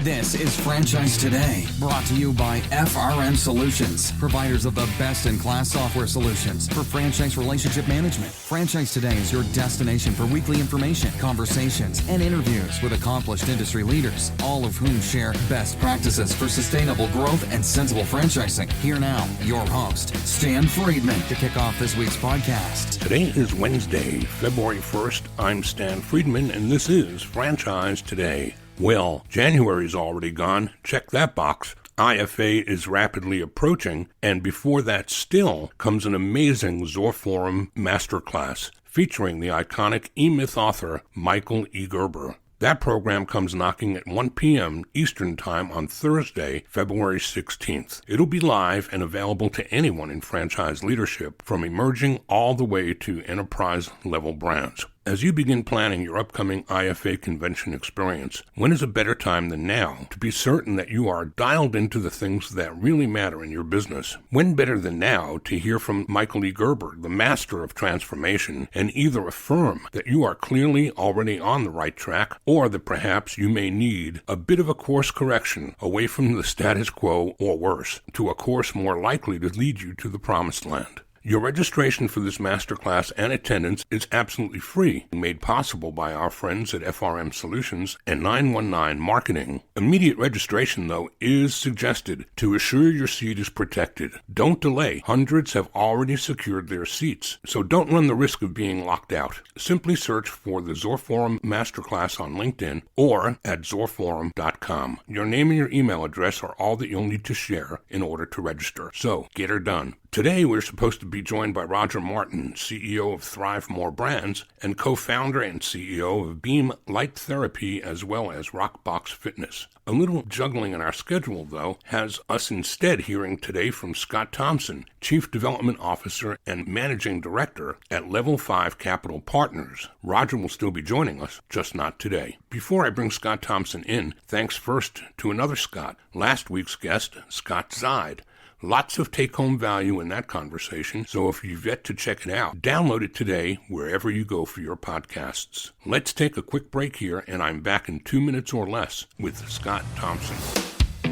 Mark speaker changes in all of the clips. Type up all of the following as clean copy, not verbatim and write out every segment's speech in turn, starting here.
Speaker 1: This is Franchise Today, brought to you by FRM Solutions, providers of the best-in-class software solutions for franchise relationship management. Franchise Today is your destination for weekly information, conversations, and interviews with accomplished industry leaders, all of whom share best practices for sustainable growth and sensible franchising. Here now, your host, Stan Friedman, to kick off this week's podcast.
Speaker 2: Today is Wednesday, February 1st. I'm Stan Friedman, and this is Franchise Today. Well, January's already gone. Check that box. IFA is rapidly approaching, and before that still comes an amazing Zorforum masterclass featuring the iconic E-Myth author Michael E. Gerber. That program comes knocking at 1 p.m. Eastern Time on Thursday, February 16th. It'll be live and available to anyone in franchise leadership, from emerging all the way to enterprise-level brands. As you begin planning your upcoming IFA convention experience, when is a better time than now to be certain that you are dialed into the things that really matter in your business? When better than now to hear from Michael E. Gerber, the master of transformation, and either affirm that you are clearly already on the right track, or that perhaps you may need a bit of a course correction away from the status quo, or worse, to a course more likely to lead you to the promised land. Your registration for this masterclass and attendance is absolutely free, made possible by our friends at FRM Solutions and 919 Marketing. Immediate registration, though, is suggested to assure your seat is protected. Don't delay. Hundreds have already secured their seats, so don't run the risk of being locked out. Simply search for the Zorforum Masterclass on LinkedIn or at zorforum.com. Your name and your email address are all that you'll need to share in order to register. So, get her done. Today, we're supposed to be joined by Roger Martin, CEO of Thrive More Brands and co-founder and CEO of Beam Light Therapy, as well as Rockbox Fitness. A little juggling in our schedule, though, has us instead hearing today from Scott Thompson, Chief Development Officer and Managing Director at Level 5 Capital Partners. Roger will still be joining us, just not today. Before I bring Scott Thompson in, thanks first to another Scott, last week's guest, Scott Zide. Lots of take-home value in that conversation, so if you've yet to check it out, download it today wherever you go for your podcasts. Let's take a quick break here, and I'm back in 2 minutes or less with Scott Thompson.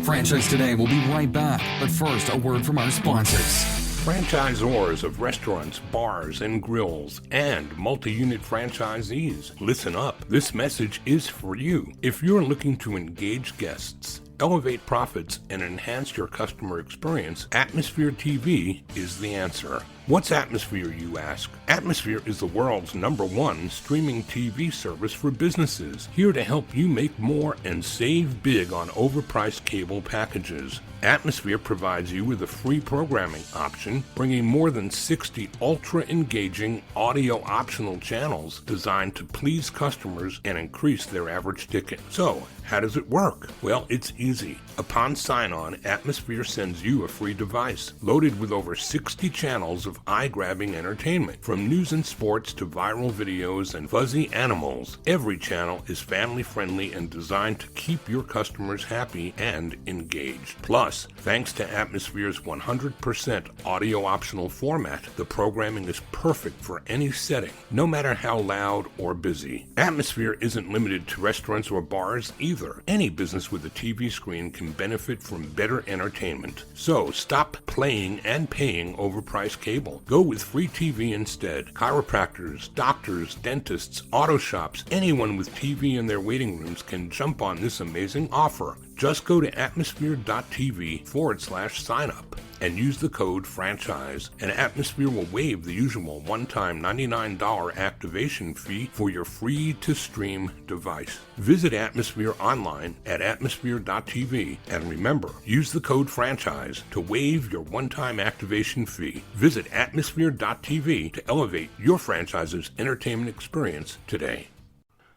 Speaker 1: Franchise Today will be right back, but first, a word from our sponsors.
Speaker 2: Franchisors of restaurants, bars, and grills, and multi-unit franchisees, listen up. This message is for you. If you're looking to engage guests, elevate profits, and enhance your customer experience, Atmosphere TV is the answer. What's Atmosphere, you ask? Atmosphere is the world's #1 streaming TV service for businesses, here to help you make more and save big on overpriced cable packages. Atmosphere provides you with a free programming option, bringing more than 60 ultra-engaging audio-optional channels designed to please customers and increase their average ticket. So, how does it work? Well, it's easy. Upon sign-on, Atmosphere sends you a free device, loaded with over 60 channels of eye-grabbing entertainment. From news and sports to viral videos and fuzzy animals, every channel is family-friendly and designed to keep your customers happy and engaged. Plus, thanks to Atmosphere's 100% audio-optional format, the programming is perfect for any setting, no matter how loud or busy. Atmosphere isn't limited to restaurants or bars either. Any business with a TV screen can benefit from better entertainment. So stop playing and paying overpriced cable. Go with free TV instead. Chiropractors, doctors, dentists, auto shops, anyone with TV in their waiting rooms can jump on this amazing offer. Just go to atmosphere.tv/sign-up and use the code FRANCHISE, and Atmosphere will waive the usual one-time $99 activation fee for your free-to-stream device. Visit Atmosphere online at atmosphere.tv, and remember, use the code FRANCHISE to waive your one-time activation fee. Visit atmosphere.tv to elevate your franchise's entertainment experience today.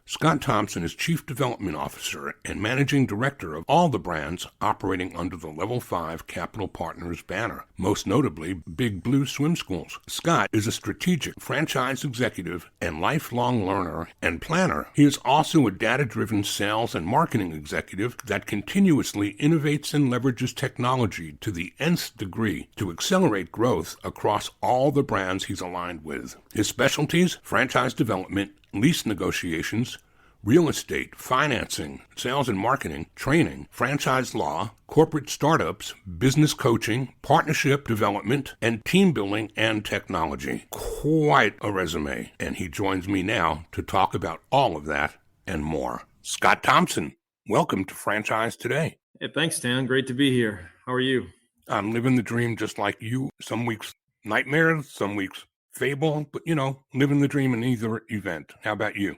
Speaker 2: Scott Thompson is Chief Development Officer and Managing Director of all the brands operating under the Level 5 Capital Partners banner, most notably Big Blue Swim Schools. Scott is a strategic franchise executive and lifelong learner and planner. He is also a data-driven sales and marketing executive that continuously innovates and leverages technology to the nth degree to accelerate growth across all the brands he's aligned with. His specialties: franchise development, lease negotiations, real estate, financing, sales and marketing, training, franchise law, corporate startups, business coaching, partnership development, and team building and technology. Quite a resume, and he joins me now to talk about all of that and more. Scott Thompson, welcome to Franchise Today.
Speaker 3: Hey, thanks, Stan. Great to be here. How are you?
Speaker 2: I'm living the dream just like you. Some weeks nightmare, some weeks fable, but living the dream in either event. How about you?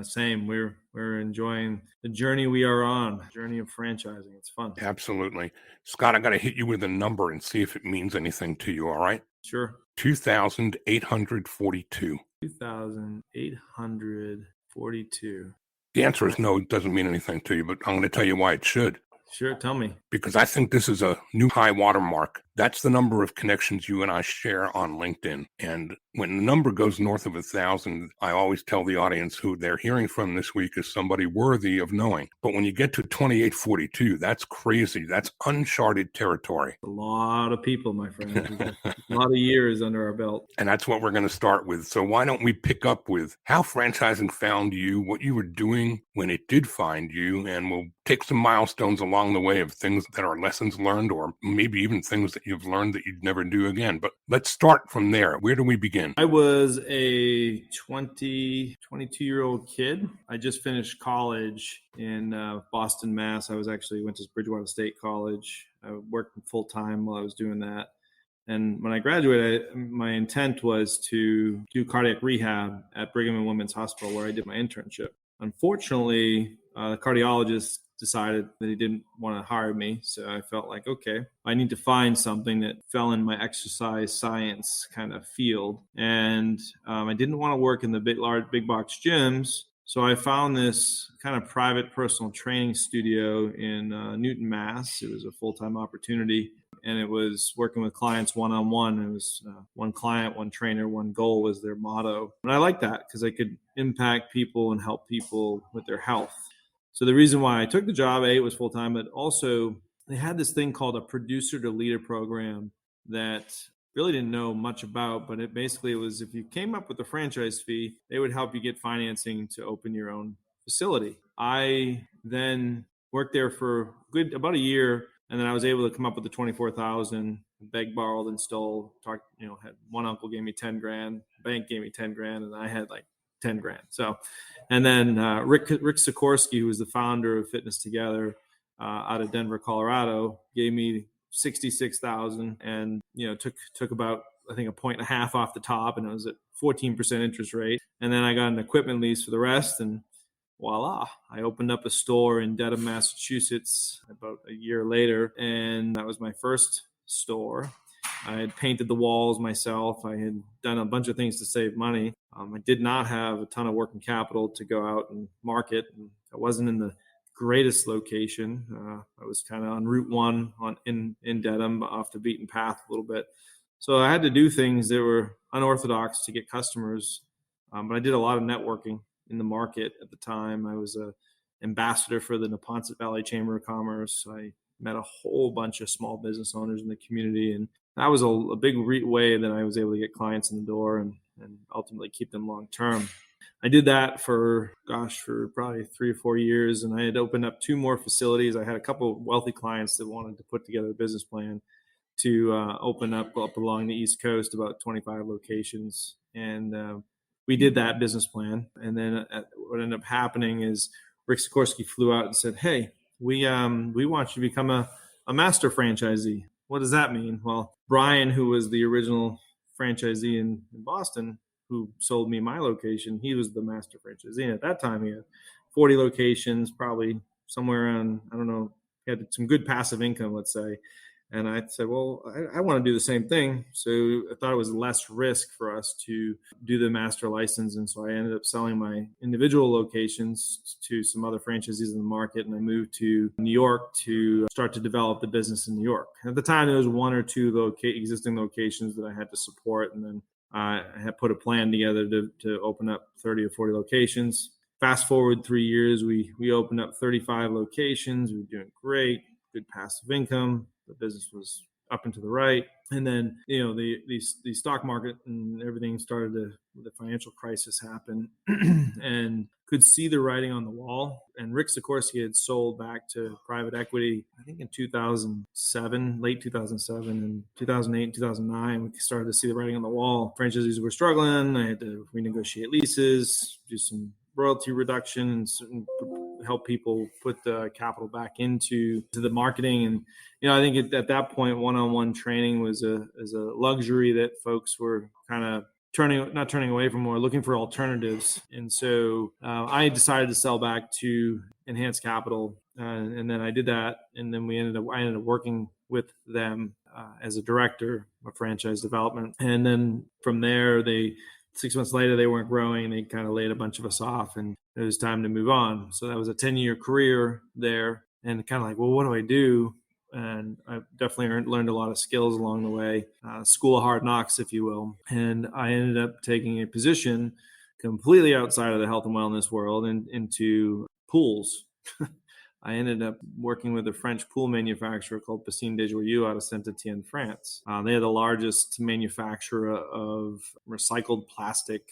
Speaker 3: Same. We're enjoying the journey we are on, journey of franchising. It's fun.
Speaker 2: Absolutely. Scott, I got to hit you with a number and see if it means anything to you, all right?
Speaker 3: Sure.
Speaker 2: 2,842.
Speaker 3: 2,842.
Speaker 2: The answer is no, it doesn't mean anything to you, but I'm going to tell you why it should.
Speaker 3: Sure, tell me.
Speaker 2: Because I think this is a new high watermark. That's the number of connections you and I share on LinkedIn. And when the number goes north of 1,000, I always tell the audience who they're hearing from this week is somebody worthy of knowing. But when you get to 2,842, that's crazy. That's uncharted territory.
Speaker 3: A lot of people, my friend. A lot of years under our belt.
Speaker 2: And that's what we're going to start with. So why don't we pick up with how franchising found you, what you were doing when it did find you, and we'll take some milestones along the way of things that are lessons learned or maybe even things that you've learned that you'd never do again. But let's start from there. Where do we begin?
Speaker 3: I was a 22-year-old kid. I just finished college in Boston, Mass. I went to Bridgewater State College. I worked full-time while I was doing that. And when I graduated, my intent was to do cardiac rehab at Brigham and Women's Hospital, where I did my internship. Unfortunately, the cardiologist decided that he didn't want to hire me. So I felt like, okay, I need to find something that fell in my exercise science kind of field. And I didn't want to work in the big box gyms. So I found this kind of private personal training studio in Newton, Mass. It was a full-time opportunity. And it was working with clients one-on-one. It was one client, one trainer, one goal was their motto. And I liked that because I could impact people and help people with their health. So the reason why I took the job, it was full-time, but also they had this thing called a producer to leader program that really didn't know much about, but it was if you came up with a franchise fee, they would help you get financing to open your own facility. I then worked there for about a year, and then I was able to come up with the $24,000, begged, borrowed, and stole. Had one uncle gave me 10 grand, bank gave me 10 grand, and I had like 10 grand. So, and then Rick Sikorsky, who was the founder of Fitness Together out of Denver, Colorado, gave me 66,000 and, took about, I think, 1.5 off the top, and it was at 14% interest rate. And then I got an equipment lease for the rest, and voila, I opened up a store in Dedham, Massachusetts about a year later. And that was my first store. I had painted the walls myself. I had done a bunch of things to save money. I did not have a ton of working capital to go out and market. And I wasn't in the greatest location. I was kind of on Route 1 in Dedham, off the beaten path a little bit. So I had to do things that were unorthodox to get customers. But I did a lot of networking in the market at the time. I was an ambassador for the Neponset Valley Chamber of Commerce. I met a whole bunch of small business owners in the community, and that was a big way that I was able to get clients in the door and ultimately keep them long term. I did that for probably 3 or 4 years, and I had opened up 2 more facilities. I had a couple of wealthy clients that wanted to put together a business plan to open up along the East Coast, about 25 locations, and we did that business plan. And then what ended up happening is Rick Sikorsky flew out and said, "Hey, we want you to become a master franchisee." What does that mean? Well, Brian, who was the original franchisee in Boston, who sold me my location, he was the master franchisee. And at that time, he had 40 locations, probably somewhere around, I don't know, he had some good passive income, let's say. And I said, well, I want to do the same thing. So I thought it was less risk for us to do the master license. And so I ended up selling my individual locations to some other franchisees in the market. And I moved to New York to start to develop the business in New York. At the time, there was 1 or 2 existing locations that I had to support. And then I had put a plan together to open up 30 or 40 locations. Fast forward 3 years, we opened up 35 locations. We were doing great, good passive income. The business was up and to the right. And then, the stock market and everything the financial crisis happened. And could see the writing on the wall. And Rick Sikorsky had sold back to private equity, I think in 2007, late 2007, and 2008 and 2009, we started to see the writing on the wall. Franchisees were struggling. I had to renegotiate leases, do some royalty reductions, and help people put the capital back into the marketing. And I think at that point, one-on-one training was a luxury that folks were kind of not turning away from, or looking for alternatives. And so I decided to sell back to Enhanced Capital, and then I did that. And then I ended up working with them as a director of franchise development. And then from there, 6 months later, they weren't growing. They kind of laid a bunch of us off, and it was time to move on. So that was a 10-year career there, and kind of like, well, what do I do? And I definitely learned a lot of skills along the way, school of hard knocks, if you will. And I ended up taking a position completely outside of the health and wellness world into pools. I ended up working with a French pool manufacturer called Piscine des Joyeux out of Saint-Étienne, France. They are the largest manufacturer of recycled plastic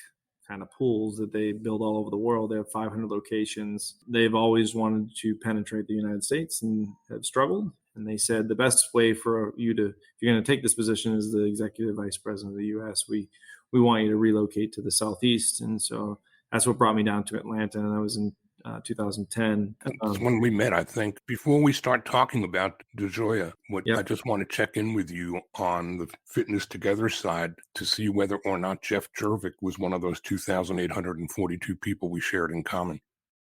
Speaker 3: kind of pools that they build all over the world. They have 500 locations. They've always wanted to penetrate the United States and have struggled. And they said the best way for you if you're going to take this position as the executive vice president of the U.S., we want you to relocate to the Southeast. And so that's what brought me down to Atlanta. And that was in 2010.
Speaker 2: That's when we met, I think. Before we start talking about DeJoya, I just want to check in with you on the Fitness Together side to see whether or not Jeff Jervik was one of those 2,842 people we shared in common.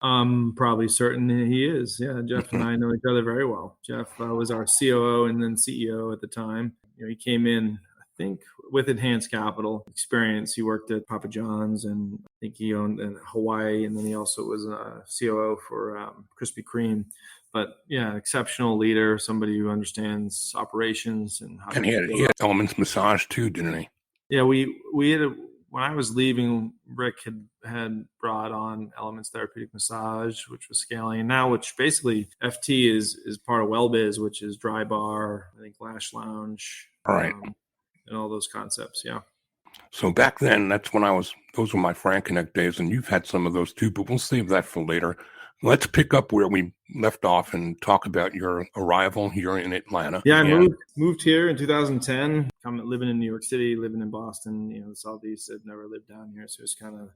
Speaker 3: I'm probably certain he is. Yeah, Jeff and I know each other very well. Jeff was our COO and then CEO at the time. He came in, I think, with Enhanced Capital experience. He worked at Papa John's, and I think he owned in Hawaii, and then he also was a COO for Krispy Kreme. But yeah, exceptional leader, somebody who understands operations and how.
Speaker 2: And he had Elements Massage too, didn't he?
Speaker 3: Yeah, we had when I was leaving, Rick had brought on Elements Therapeutic Massage, which was scaling, and now which basically FT is part of WellBiz, which is Dry Bar, I think Lash Lounge,
Speaker 2: right,
Speaker 3: and all those concepts. Yeah.
Speaker 2: So back then, those were my Frank Connect days, and you've had some of those too, but we'll save that for later. Let's pick up where we left off and talk about your arrival here in Atlanta.
Speaker 3: Yeah, I moved here in 2010. I'm living in New York City, living in Boston. The Southeast. I've never lived down here, so it's kind of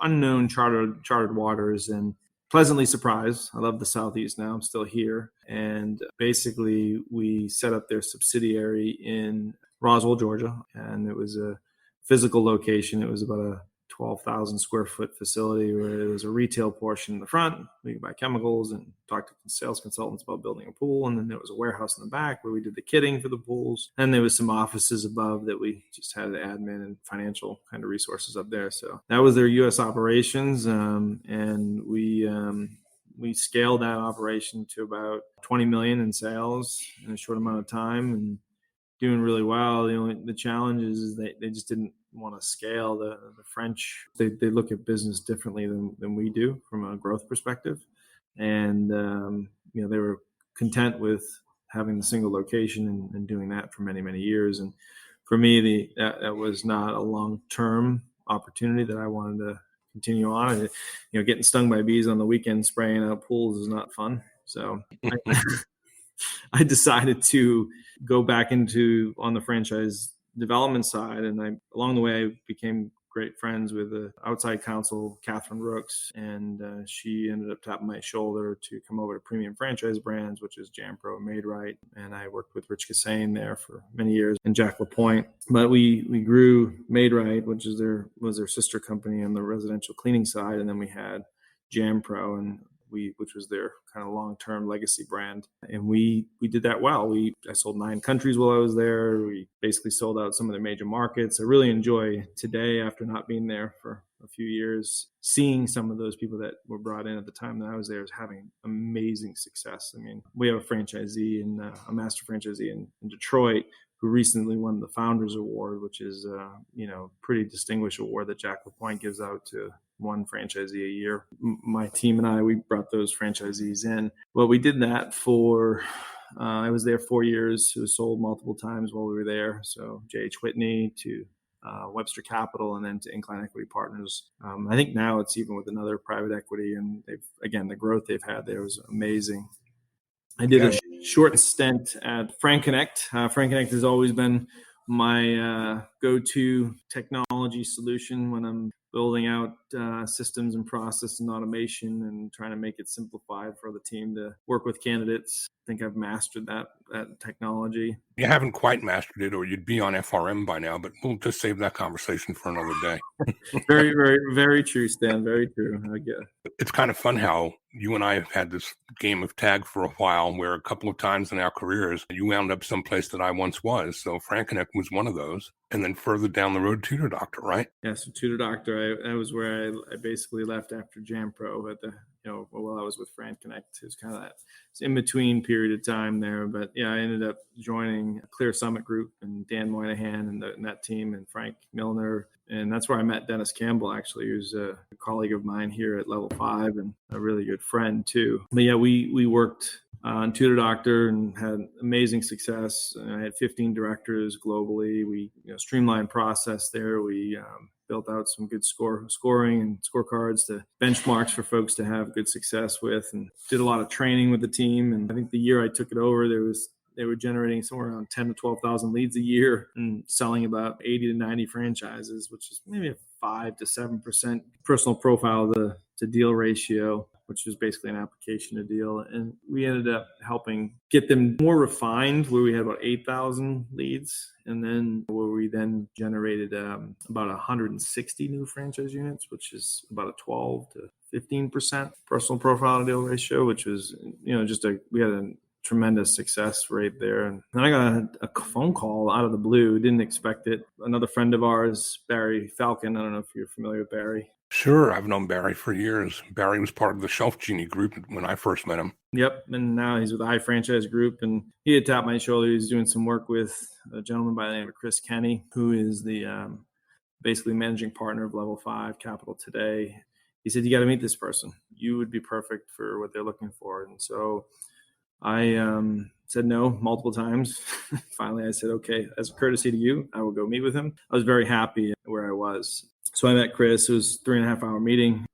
Speaker 3: unknown chartered waters, and pleasantly surprised. I love the Southeast now. I'm still here, and basically we set up their subsidiary in Roswell, Georgia, and it was a physical location. It was about a 12,000 square foot facility where there was a retail portion in the front. We could buy chemicals and talk to sales consultants about building a pool. And then there was a warehouse in the back where we did the kitting for the pools. And there was some offices above that we just had admin and financial kind of resources up there. So that was their U.S. operations. And we scaled that operation to about 20 million in sales in a short amount of time, and doing really well. The challenge is they just didn't want to scale. The French, they look at business differently than we do from a growth perspective. And, they were content with having the single location and doing that for many, many years. And for me, that was not a long-term opportunity that I wanted to continue on. And, getting stung by bees on the weekend, spraying out pools is not fun. So I decided to go back on the franchise development side. And along the way, I became great friends with the outside counsel, Catherine Rooks. And she ended up tapping my shoulder to come over to Premium Franchise Brands, which is JamPro and Made Right. And I worked with Rich Kassane there for many years, and Jack LaPointe. But we grew Made Right, which was their sister company on the residential cleaning side. And then we had JamPro, which was their kind of long-term legacy brand. And we did that well. I sold 9 countries while I was there. We basically sold out some of the major markets. I really enjoy today, after not being there for a few years, seeing some of those people that were brought in at the time that I was there is having amazing success. I mean, we have a franchisee and a master franchisee in Detroit who recently won the Founders Award, which is pretty distinguished award that Jack LaPointe gives out to one franchisee a year. My team and we brought those franchisees in. Well, we did that for, I was there 4 years. It was sold multiple times while we were there. So J.H. Whitney to Webster Capital, and then to Incline Equity Partners. I think now it's even with another private equity, and the growth they've had there was amazing. I did a short stint at Frank Connect. Frank Connect has always been my go-to technology solution when I'm building out systems and process and automation and trying to make it simplified for the team to work with candidates. I think I've mastered that technology.
Speaker 2: You haven't quite mastered it, or you'd be on FRM by now, but we'll just save that conversation for another day.
Speaker 3: Very, very, very true, Stan. Very true. I get it.
Speaker 2: It's kind of fun how you and I have had this game of tag for a while, where a couple of times in our careers, you wound up someplace that I once was. So Frank Connect was one of those. And then further down the road, Tutor Doctor, right?
Speaker 3: Yeah, so Tutor Doctor, that was where I basically left after JamPro at while I was with Frank Connect. It was kind of that in-between period of time there. But yeah, I ended up joining Clear Summit Group and Dan Moynihan and that team and Frank Milner. And that's where I met Dennis Campbell, actually, who's a colleague of mine here at Level 5 and a really good friend too. But yeah, we worked on Tutor Doctor and had amazing success. I had 15 directors globally. We streamlined process there. We built out some good scoring and scorecards to benchmarks for folks to have good success with, and did a lot of training with the team. And I think the year I took it over, they were generating somewhere around 10 to 12,000 leads a year and selling about 80 to 90 franchises, which is maybe a 5 to 7% personal profile to deal ratio, which was basically an application to deal. And we ended up helping get them more refined, where we had about 8,000 leads. And then where we then generated about 160 new franchise units, which is about a 12 to 15% personal profile to deal ratio, which was, we had a tremendous success rate there. And then I got a phone call out of the blue, didn't expect it. Another friend of ours, Barry Falcon, I don't know if you're familiar with Barry.
Speaker 2: Sure, I've known Barry for years. Barry was part of the Shelf Genie group when I first met him.
Speaker 3: Yep, and now he's with the iFranchise Group, and he had tapped my shoulder. He was doing some work with a gentleman by the name of Chris Kenny, who is the basically managing partner of Level 5 Capital today. He said, "You got to meet this person. You would be perfect for what they're looking for." And so I said no multiple times. Finally, I said, okay, as a courtesy to you, I will go meet with him. I was very happy where I was. So I met Chris. It was a 3.5-hour meeting,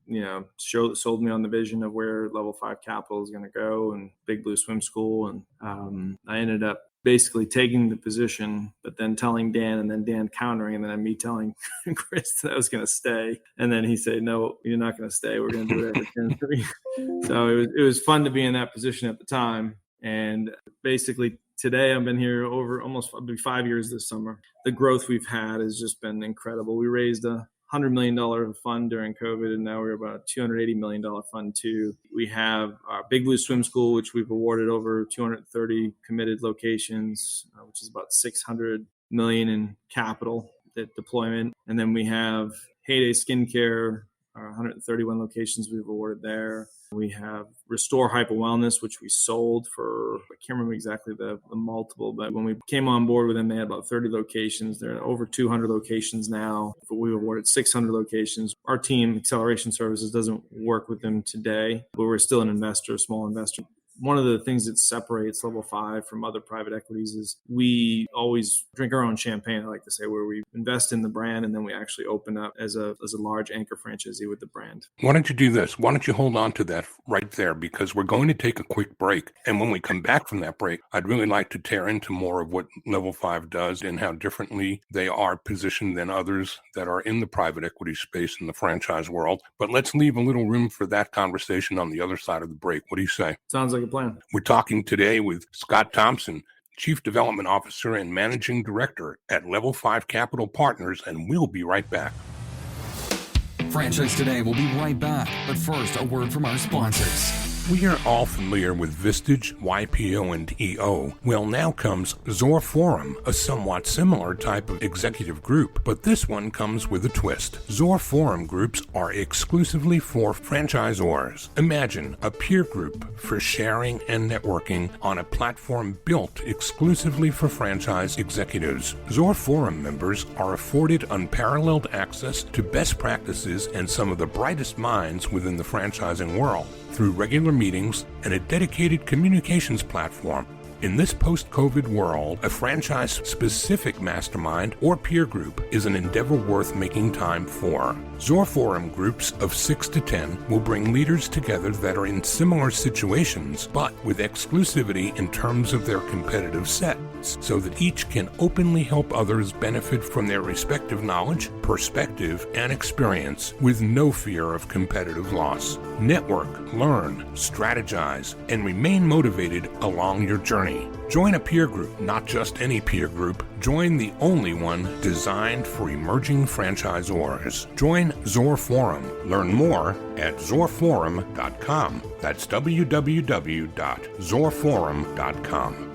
Speaker 3: sold me on the vision of where Level 5 Capital is going to go and Big Blue Swim School. And I ended up basically taking the position, but then telling Dan, and then Dan countering, and then me telling Chris that I was going to stay. And then he said, "No, you're not going to stay. We're going to do it every 10-3." So it was fun to be in that position at the time. And basically today I've been here over it'll be 5 years this summer. The growth we've had has just been incredible. We raised a $100 million fund during COVID, and now we're about a $280 million fund too. We have our Big Blue Swim School, which we've awarded over 230 committed locations, which is about $600 million in capital deployment. And then we have Heyday Skincare, our 131 locations we've awarded there. We have Restore Hyper Wellness, which we sold for, I can't remember exactly the multiple, but when we came on board with them, they had about 30 locations. They're at over 200 locations now, but we awarded 600 locations. Our team, Acceleration Services, doesn't work with them today, but we're still an investor, a small investor. One of the things that separates Level 5 from other private equities is we always drink our own champagne, I like to say, where we invest in the brand and then we actually open up as a large anchor franchisee with the brand.
Speaker 2: Why don't you do this? Why don't you hold on to that right there? Because we're going to take a quick break. And when we come back from that break, I'd really like to tear into more of what Level 5 does and how differently they are positioned than others that are in the private equity space in the franchise world. But let's leave a little room for that conversation on the other side of the break. What do you say?
Speaker 3: Sounds like a plan.
Speaker 2: We're talking today with Scott Thompson, Chief Development Officer and Managing Director at Level 5 Capital Partners, and we'll be right back.
Speaker 1: Franchise Today will be right back, but first, a word from our sponsors.
Speaker 2: We are all familiar with Vistage, YPO, and EO. Well, now comes Zor Forum, a somewhat similar type of executive group, but this one comes with a twist. Zor Forum groups are exclusively for franchisors. Imagine a peer group for sharing and networking on a platform built exclusively for franchise executives. Zor Forum members are afforded unparalleled access to best practices and some of the brightest minds within the franchising world. Through regular meetings and a dedicated communications platform, In this post-COVID world, a franchise-specific mastermind or peer group is an endeavor worth making time for. Zohr Forum groups of 6 to 10 will bring leaders together that are in similar situations, but with exclusivity in terms of their competitive sets, so that each can openly help others benefit from their respective knowledge, perspective, and experience with no fear of competitive loss. Network, learn, strategize, and remain motivated along your journey. Join a peer group, not just any peer group. Join the only one designed for emerging franchisors. Join Zohr Forum. Learn more at zohrforum.com. That's www.zohrforum.com.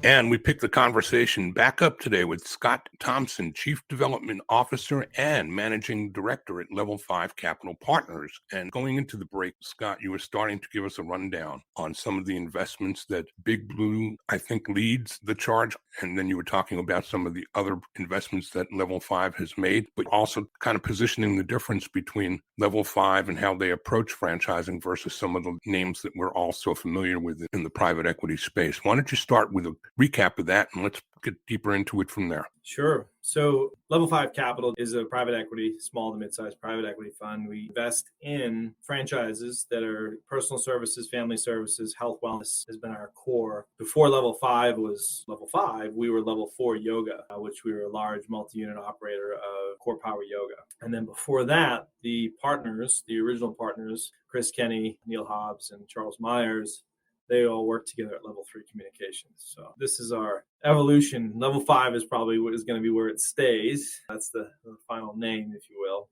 Speaker 2: And we pick the conversation back up today with Scott Thompson, Chief Development Officer and Managing Director at Level 5 Capital Partners. And going into the break, Scott, you were starting to give us a rundown on some of the investments that Big Blue, I think, leads the charge. And then you were talking about some of the other investments that Level 5 has made, but also kind of positioning the difference between Level 5 and how they approach franchising versus some of the names that we're all so familiar with in the private equity space. Why don't you start with a recap of that, and let's get deeper into it from there.
Speaker 3: Sure. So Level 5 Capital is a private equity, small to mid-sized private equity fund. We invest in franchises that are personal services, family services, health, wellness has been our core. Before Level 5 was Level 5, we were Level 4 Yoga, which we were a large multi-unit operator of Core Power Yoga. And then before that, the partners, the original partners, Chris Kenny, Neil Hobbs, and Charles Myers, they all work together at Level 3 Communications. So this is our evolution. Level 5 is probably what is going to be where it stays. That's the final name, if you will.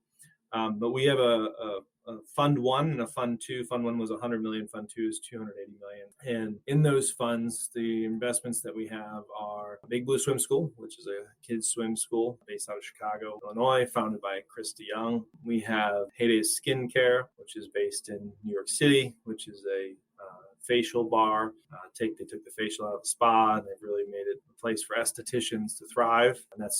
Speaker 3: But we have a Fund 1 and a Fund 2. Fund 1 was $100 million. Fund 2 is $280 million. And in those funds, the investments that we have are Big Blue Swim School, which is a kids swim school based out of Chicago, Illinois, founded by Chris DeYoung. We have Heyday Skincare, which is based in New York City, which is a facial bar. They took the facial out of the spa, and they've really made it a place for estheticians to thrive. And that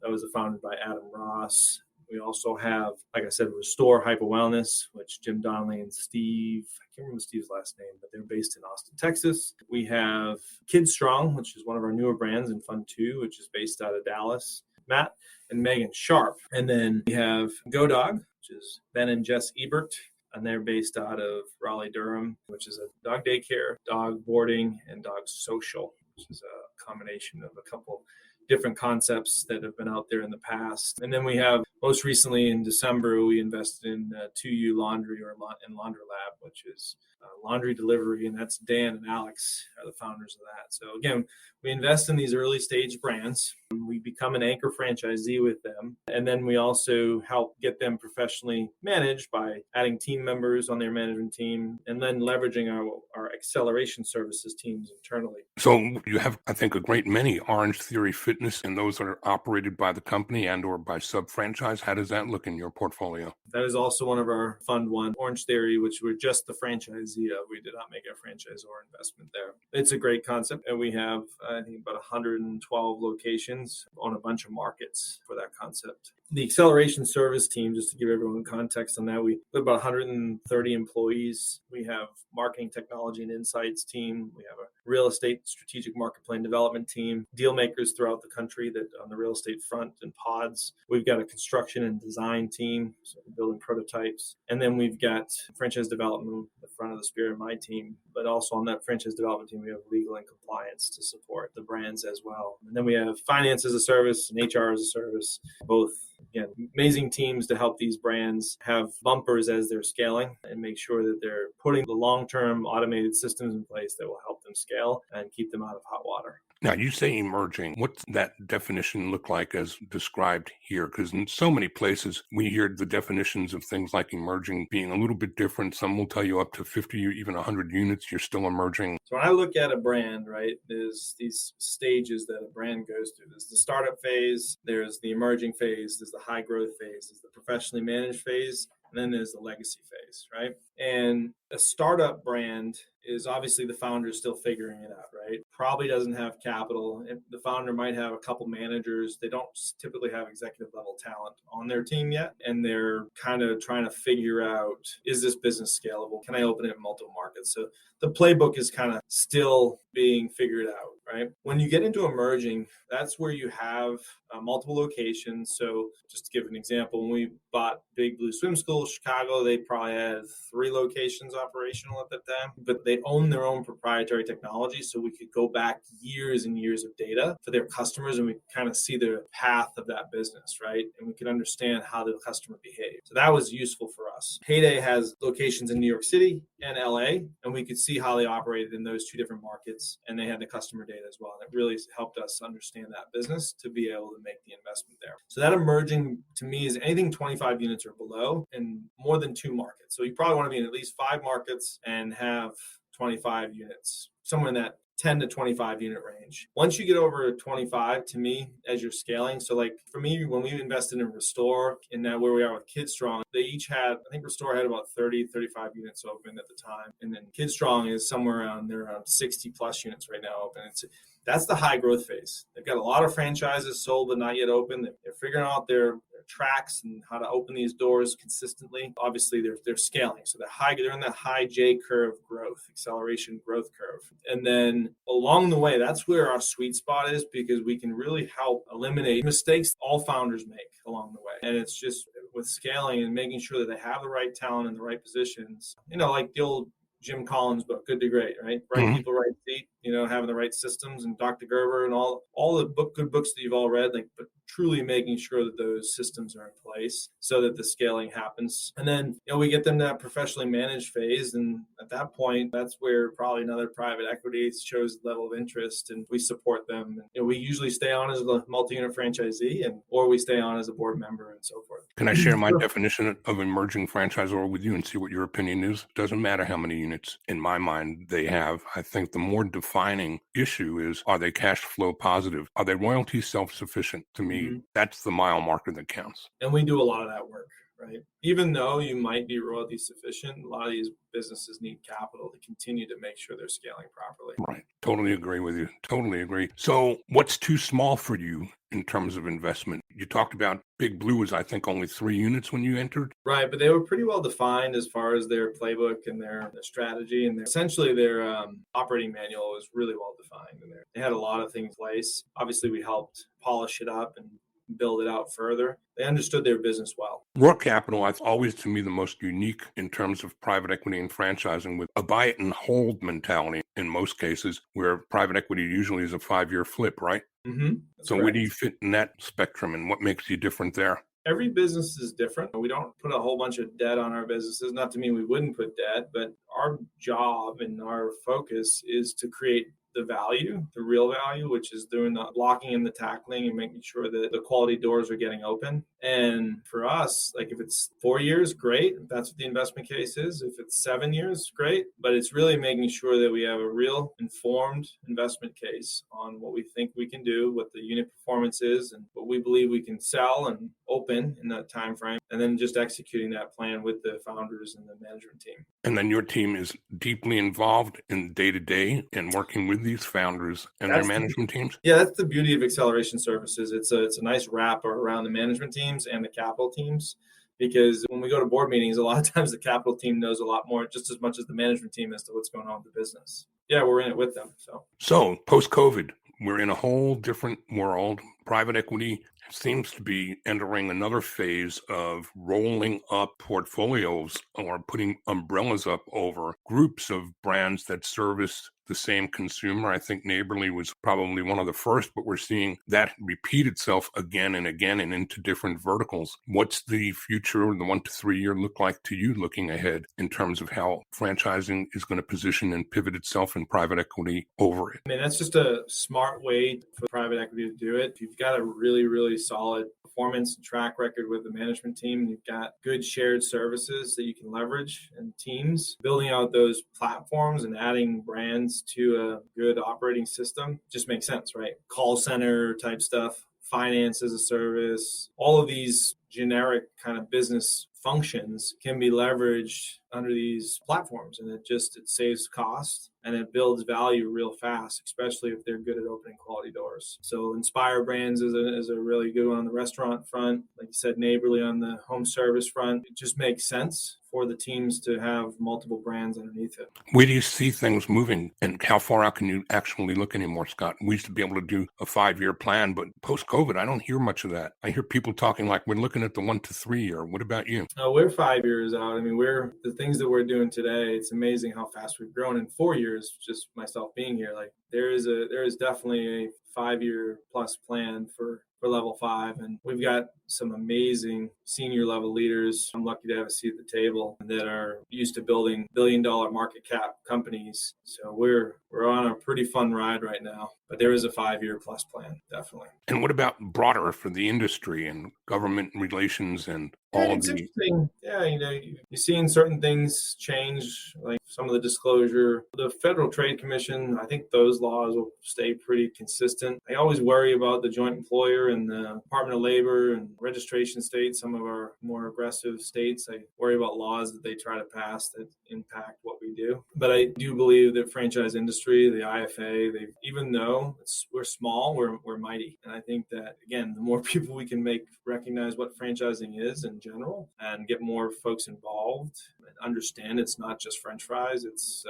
Speaker 3: was founded by Adam Ross. We also have, like I said, Restore Hyper Wellness, which Jim Donnelly and Steve, I can't remember Steve's last name, but they're based in Austin, Texas. We have Kids Strong, which is one of our newer brands in Fund 2, which is based out of Dallas. Matt and Megan Sharp. And then we have Go Dog, which is Ben and Jess Ebert. And they're based out of Raleigh, Durham, which is a dog daycare, dog boarding, and dog social, which is a combination of a couple different concepts that have been out there in the past. And then we have, most recently in December, we invested in 2U Laundry and Laundry Lab, which is laundry delivery, and that's Dan and Alex are the founders of that. So again, we invest in these early stage brands. We become an anchor franchisee with them. And then we also help get them professionally managed by adding team members on their management team and then leveraging our acceleration services teams internally.
Speaker 2: So you have, I think, a great many Orange Theory Fitness, and those that are operated by the company and or by sub-franchise. How does that look in your portfolio?
Speaker 3: That is also one of our Fund 1, Orange Theory, which we're just the franchisee of. We did not make a franchise or investment there. It's a great concept, and we have, I think, about 112 locations on a bunch of markets for that concept. The acceleration service team, just to give everyone context on that, we have about 130 employees. We have marketing, technology, and insights team. We have a real estate strategic market plan development team, deal makers throughout the country that on the real estate front and pods. We've got a construction and design team, so we're building prototypes. And then we've got franchise development, the front of the spear of my team. But also on that franchise development team, we have legal and compliance to support the brands as well. And then we have finance as a service and HR as a service, both. Again, amazing teams to help these brands have bumpers as they're scaling and make sure that they're putting the long-term automated systems in place that will help them scale and keep them out of hot water.
Speaker 2: Now, you say emerging. What's that definition look like as described here? Because in so many places, we hear the definitions of things like emerging being a little bit different. Some will tell you up to 50 or even 100 units, you're still emerging.
Speaker 3: So when I look at a brand, right, there's these stages that a brand goes through. There's the startup phase, there's the emerging phase, there's the high growth phase, there's the professionally managed phase, and then there's the legacy phase, right? And A startup brand is obviously the founder is still figuring it out, right? Probably doesn't have capital. The founder might have a couple managers. They don't typically have executive level talent on their team yet. And they're kind of trying to figure out, is this business scalable? Can I open it in multiple markets? So the playbook is kind of still being figured out, right? When you get into emerging, that's where you have multiple locations. So just to give an example, when we bought Big Blue Swim School, Chicago, they probably had 3 locations operational at that time, but they own their own proprietary technology. So we could go back years and years of data for their customers and we kind of see the path of that business, right? And we could understand how the customer behaved. So that was useful for us. Heyday has locations in New York City and LA, and we could see how they operated in those 2 different markets, and they had the customer data as well. And it really helped us understand that business to be able to make the investment there. So that emerging to me is anything 25 units or below and more than 2 markets. So you probably want to be in at least 5 markets and have 25 units, somewhere in that 10 to 25 unit range. Once you get over 25, to me, as you're scaling, so like for me, when we invested in Restore and now where we are with KidStrong, they each had, I think Restore had about 30, 35 units open at the time. And then KidStrong is somewhere around, they're around 60 plus units right now open. That's the high growth phase. They've got a lot of franchises sold but not yet open. They're figuring out their tracks and how to open these doors consistently. Obviously, they're scaling. So they're in that high J curve growth, acceleration growth curve. And then along the way, that's where our sweet spot is because we can really help eliminate mistakes all founders make along the way. And it's just with scaling and making sure that they have the right talent in the right positions, like the old Jim Collins book, Good to Great, right? Right people, right seat, having the right systems, and Dr. Gerber and all the good books that you've all read, but truly making sure that those systems are in place so that the scaling happens. And then, we get them to that professionally managed phase. And at that point, that's where probably another private equity shows level of interest and we support them. And, we usually stay on as a multi-unit franchisee or we stay on as a board member and so forth.
Speaker 2: Can I share my definition of emerging franchisor with you and see what your opinion is? Doesn't matter how many units in my mind they have. I think the more defining issue is, are they cash flow positive? Are they royalty self-sufficient? To me, that's the mile marker that counts.
Speaker 3: And we do a lot of that work, right? Even though you might be royalty sufficient, a lot of these businesses need capital to continue to make sure they're scaling properly.
Speaker 2: Right. Totally agree with you. Totally agree. So what's too small for you in terms of investment? You talked about Big Blue was, I think, only 3 units when you entered.
Speaker 3: Right. But they were pretty well defined as far as their playbook and their strategy. And essentially their operating manual was really well defined. And they had a lot of things in place. Obviously, we helped polish it up and build it out further. They understood their business well.
Speaker 2: Roar Capital is always, to me, the most unique in terms of private equity and franchising, with a buy it and hold mentality in most cases, where private equity usually is a 5-year flip, right? So where do you fit in that spectrum and what makes you different there?
Speaker 3: Every business is different. We don't put a whole bunch of debt on our businesses. Not to mean we wouldn't put debt, but our job and our focus is to create the value, the real value, which is doing the blocking and the tackling and making sure that the quality doors are getting open. And for us, if it's 4 years, great. If that's what the investment case is. If it's 7 years, great. But it's really making sure that we have a real informed investment case on what we think we can do, what the unit performance is, and what we believe we can sell and open in that time frame. And then just executing that plan with the founders and the management team.
Speaker 2: And then your team is deeply involved in day-to-day and working with these founders and their management teams?
Speaker 3: Yeah, that's the beauty of acceleration services. It's a nice wrap around the management teams and the capital teams, because when we go to board meetings, a lot of times the capital team knows a lot more, just as much as the management team, as to what's going on with the business. Yeah, we're in it with them.
Speaker 2: So post-COVID, we're in a whole different world. Private equity seems to be entering another phase of rolling up portfolios or putting umbrellas up over groups of brands that service the same consumer. I think Neighborly was probably one of the first, but we're seeing that repeat itself again and again and into different verticals. What's the future, the 1 to 3 year look like to you looking ahead in terms of how franchising is going to position and pivot itself in private equity over it?
Speaker 3: I mean, that's just a smart way for private equity to do it. If you've got a really, really solid performance and track record with the management team, you've got good shared services that you can leverage and teams, building out those platforms and adding brands to a good operating system just makes sense, right? Call center type stuff, finance as a service, all of these generic kind of business functions can be leveraged under these platforms, and it saves cost and it builds value real fast, especially if they're good at opening quality doors. So Inspire Brands is a really good one on the restaurant front. Like you said, Neighborly on the home service front. It just makes sense for the teams to have multiple brands underneath it.
Speaker 2: Where do you see things moving, and how far out can you actually look anymore, Scott? We used to be able to do a 5-year plan, but post-COVID, I don't hear much of that. I hear people talking like we're looking at the 1 to 3 year. What about you?
Speaker 3: We're 5 years out. I mean, the things that we're doing today, it's amazing how fast we've grown in 4 years, just myself being here. Like there is definitely a 5-year plus plan for level 5, and we've got some amazing senior level leaders I'm lucky to have a seat at the table that are used to building billion-dollar market cap companies. So we're on a pretty fun ride right now, but there is a 5-year plus plan, definitely.
Speaker 2: And what about broader for the industry and government relations and all of the...
Speaker 3: Interesting. Yeah, you're seeing certain things change, like some of the disclosure. The Federal Trade Commission, I think those laws will stay pretty consistent. I always worry about the joint employer and the Department of Labor and registration states, some of our more aggressive states. I worry about laws that they try to pass that impact what we do. But I do believe that franchise industry, the IFA, even though we're small, we're mighty. And I think that, again, the more people we can make recognize what franchising is in general and get more folks involved and understand it's not just French fries, it's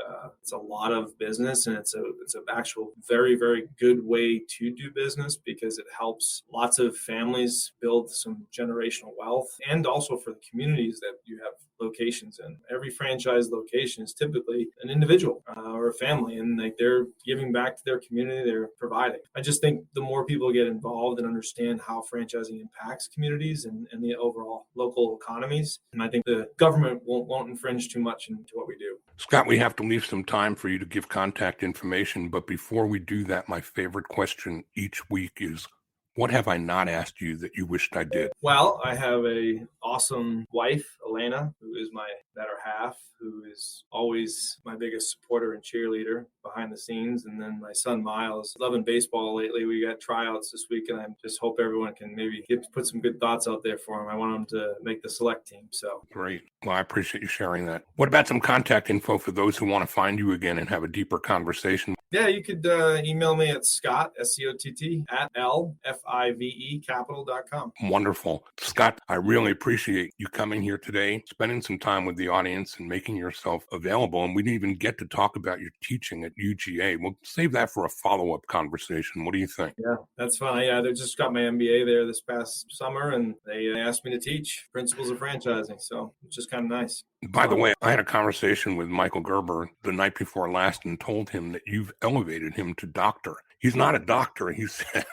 Speaker 3: a lot of business, and it's an actual very, very good way to do business because it helps lots of families build some generational wealth, and also for the communities that you have locations in. Every franchise location is typically an individual or a family, and like they're giving back to their community, they're providing. I just think the more people get involved and understand how franchising impacts communities and the overall local economies, and I think the government won't infringe too much into what we do.
Speaker 2: Scott, we have to leave some time for you to give contact information, but before we do that, my favorite question each week is, what have I not asked you that you wished I did?
Speaker 3: Well, I have a awesome wife, Elena, who is my better half, who is always my biggest supporter and cheerleader behind the scenes. And then my son, Miles, loving baseball lately. We got tryouts this week, and I just hope everyone can maybe put some good thoughts out there for him. I want him to make the select team. So
Speaker 2: great. Well, I appreciate you sharing that. What about some contact info for those who want to find you again and have a deeper conversation?
Speaker 3: Yeah, you could email me at Scott, SCOTT, at LFIVEcapital.com.
Speaker 2: Wonderful. Scott, I really appreciate you coming here today, spending some time with the audience and making yourself available. And we didn't even get to talk about your teaching at UGA. We'll save that for a follow-up conversation. What do you think?
Speaker 3: Yeah, that's fun. Yeah, they just got my MBA there this past summer, and they asked me to teach principles of franchising. So it's just kind of nice.
Speaker 2: By the way, I had a conversation with Michael Gerber the night before last and told him that you've elevated him to doctor. He's not a doctor. He said,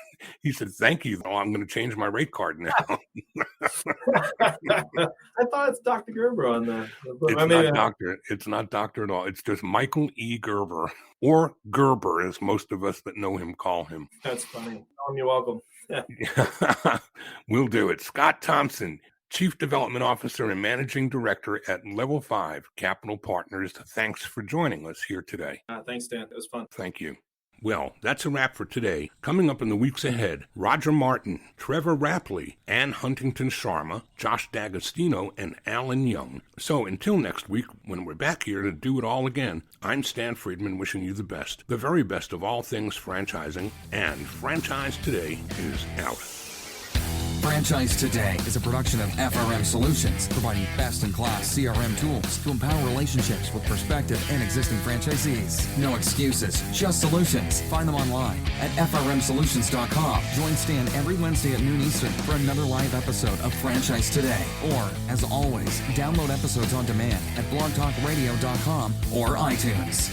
Speaker 2: thank you. Oh, I'm going to change my rate card now.
Speaker 3: I thought it's Dr. Gerber on the
Speaker 2: It's not doctor. It's not doctor at all. It's just Michael E. Gerber, or Gerber, as most of us that know him call him.
Speaker 3: That's funny. You're welcome.
Speaker 2: We'll do it. Scott Thompson, Chief Development Officer and Managing Director at Level 5 Capital Partners. Thanks for joining us here today.
Speaker 3: Thanks, Dan. It was fun.
Speaker 2: Thank you. Well, that's a wrap for today. Coming up in the weeks ahead, Roger Martin, Trevor Rapley, Ann Huntington Sharma, Josh D'Agostino, and Alan Young. So until next week, when we're back here to do it all again, I'm Stan Friedman wishing you the best, the very best of all things franchising, and Franchise Today is out.
Speaker 1: Franchise Today is a production of FRM Solutions, providing best-in-class CRM tools to empower relationships with prospective and existing franchisees. No excuses, just solutions. Find them online at frmsolutions.com. Join Stan every Wednesday at noon Eastern for another live episode of Franchise Today. Or, as always, download episodes on demand at blogtalkradio.com or iTunes.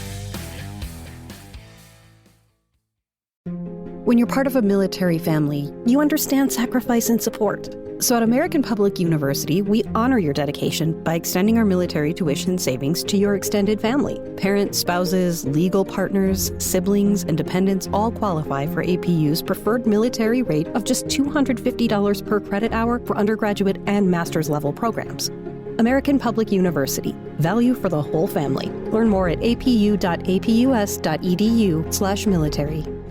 Speaker 4: When you're part of a military family, you understand sacrifice and support. So at American Public University, we honor your dedication by extending our military tuition savings to your extended family. Parents, spouses, legal partners, siblings, and dependents all qualify for APU's preferred military rate of just $250 per credit hour for undergraduate and master's level programs. American Public University. Value for the whole family. Learn more at apu.apus.edu/military.